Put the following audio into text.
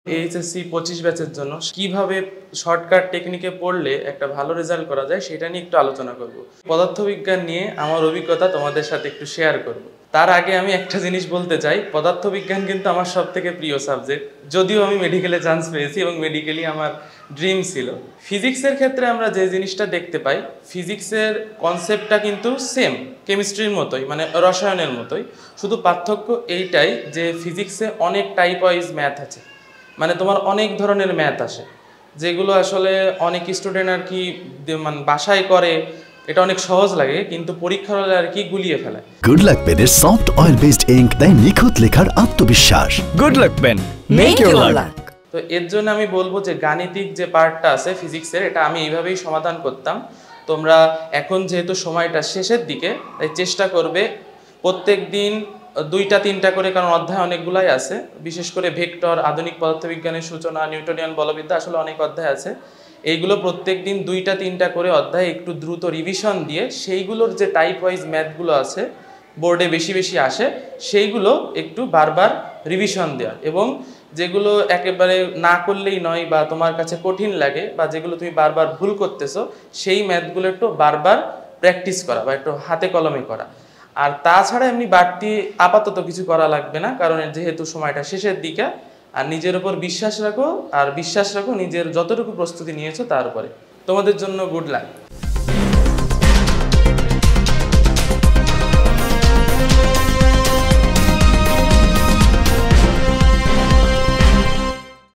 HSC 25 ব্যাচের জন্য কিভাবে শর্টকাট টেকনিকে পড়লে একটা ভালো রেজাল্ট করা যায় সেটা নিয়ে একটু আলোচনা করব। পদার্থবিজ্ঞান নিয়ে আমার অভিজ্ঞতা তোমাদের সাথে একটু শেয়ার করব। তার আগে আমি একটা জিনিস বলতে চাই, পদার্থবিজ্ঞান কিন্তু আমার সবথেকে প্রিয় সাবজেক্ট, যদিও আমি মেডিকেলে চান্স পেয়েছি এবং মেডিকেলই আমার ড্রিম ছিল। ফিজিক্সের ক্ষেত্রে আমরা যে জিনিসটা দেখতে পাই, ফিজিক্সের কনসেপ্টটা কিন্তু সেম কেমিস্ট্রির মতোই, মানে রসায়নের মতোই, শুধু পার্থক্য এইটাই যে ফিজিক্সে অনেক টাইপ ওয়াইজ ম্যাথ আছে, মানে তোমার অনেক ধরনের ম্যাথ আসে যেগুলো আসলে অনেক স্টুডেন্ট আর কি মানে বাসায় করে, এটা অনেক সহজ লাগে কিন্তু পরীক্ষার হলে আর কি গুলিয়ে ফেলে। গুড লাক পেনের সফট অয়েল বেসড ইঙ্ক দেয় নিখুঁত লেখার আত্মবিশ্বাস। Good luck pen, make your luck. তো এর জন্য আমি বলবো যে গাণিতিক যে পার্টটা আছে ফিজিক্সের, এটা আমি এইভাবেই সমাধান করতাম। তোমরা এখন যেহেতু সময়টা শেষের দিকে, তাই চেষ্টা করবে প্রত্যেক দিন 2-3টা করে, কারণ অধ্যায় অনেকগুলাই আছে, বিশেষ করে ভেক্টর, আধুনিক পদার্থবিজ্ঞানের সূচনা, নিউটনিয়ান বলবিদ্যা, আসলে অনেক অধ্যায় আছে। এইগুলো প্রত্যেক দিন 2-3টা করে অধ্যায় একটু দ্রুত রিভিশন দিয়ে সেইগুলোর যে টাইপ ওয়াইজ ম্যাথগুলো আছে বোর্ডে বেশি বেশি আসে, সেইগুলো একটু বারবার রিভিশন দেওয়া, এবং যেগুলো একেবারে না করলেই নয় বা তোমার কাছে কঠিন লাগে বা যেগুলো তুমি বারবার ভুল করতেছো, সেই ম্যাথগুলো একটু বারবার প্র্যাকটিস করা বা একটু হাতে কলমে করা। আর তাছাড়া এমনি বাড়তি আপাতত কিছু করা লাগবে না, কারণ যেহেতু সময়টা শেষের দিকে। আর নিজের উপর বিশ্বাস রাখো, আর বিশ্বাস রাখো নিজের যতটুকু প্রস্তুতি নিয়েছো তার উপরে। তোমাদের জন্য গুড লাক।